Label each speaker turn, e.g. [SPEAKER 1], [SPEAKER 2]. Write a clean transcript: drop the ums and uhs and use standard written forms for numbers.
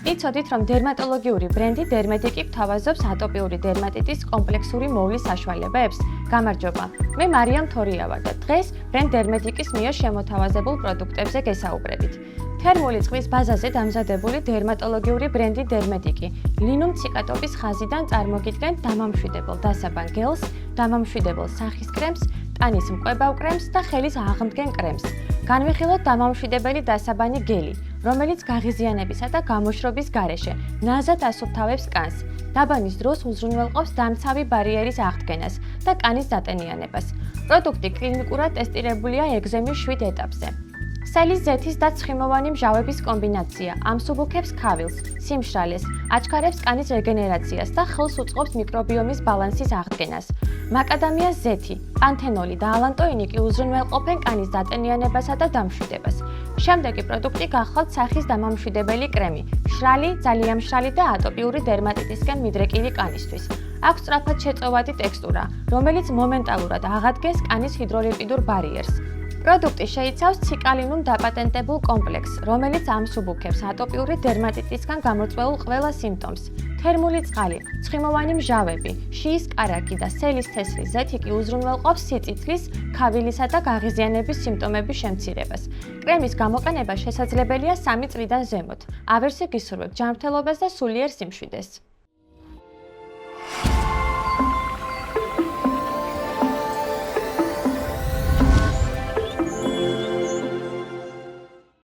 [SPEAKER 1] იცოდით, რომ დერმატოლოგიური ბრენდი დერმეტიკი გვთავაზობს ატოპიური დერმატიტის კომპლექსური მოვლის საშუალებებს? გამარჯობა, მე მარიამ თორია ვარ და დღეს ბრენდ დერმეტიკის მიერ შემოთავაზებულ პროდუქტებზე გესაუბრებით. თერმული წყლის ბაზაზე დამზადებული დერმატოლოგიური ბრენდი დერმეტიკი ლინუმ ციკატოპის ხაზიდან წარმოგიდგენთ დამამშვიდებელ დასაბან გელს, დამამშვიდებელ სახის კრემს, ტანის მკვებავ კრემს და ხელის აღმდგენ კრემს. განვიხილოთ დამამშვიდებელი დასაბანი გელი, რომელიც გაღიზიანებისა და გამოშრობის გარეშე ნაზად ასუფთავებს კანს. დაბანის დროს უზრუნველყოფს დამცავი ბარიერის აღდგენას და კანის დატენიანებას. პროდუქტი კლინიკურად ტესტირებულია ეგზემის 7 ეტაპზე. სელის ზეთის და ცხიმოვანი მჟავების კომბინაცია ამსუბუქებს ქავილს, სიმშრალეს, აჩქარებს კანის რეგენერაციას და ხელს უწყობს მიკრობიომის ბალანსის აღდგენას. მაკადამიას ზეთი, პანთენოლი და ალანტოინი კი უზრუნველყოფენ კანის დატენიანებასა და დამშვიდებას. შემდეგი პროდუქტი გახლავთ სახის დამამშვიდებელი კრემი, მშრალი, ძალიან მშრალი და ატოპიური დერმატიტისგან მიდრეკილი კანისთვის. აქვს სწრაფად შეწოვადი ტექსტურა, რომელიც მომენტალურად აღადგენს კანის ჰიდროლიპიდურ ბარიერს. პროდუქტი შეიცავს ციკალინუმ დაპატენტებულ კომპლექსს, რომელიც ამსუბუქებს ატოპიური დერმატიტისგან გამოწვეულ ყველა სიმპტომს. თერმული წყალი, ცხიმოვანი მჟავები, შიის კარაკი და სელის თესლის ზეთი კი უზრუნველყოფს სიწითლის, ქავილისა და გაღიზიანების სიმპტომების შემცირებას. კრემის გამოყენება შესაძლებელია 3 წლიდან ზემოთ. ავერსი გისურვებთ ჯანმრთელობას და სულიერ სიმშვიდეს.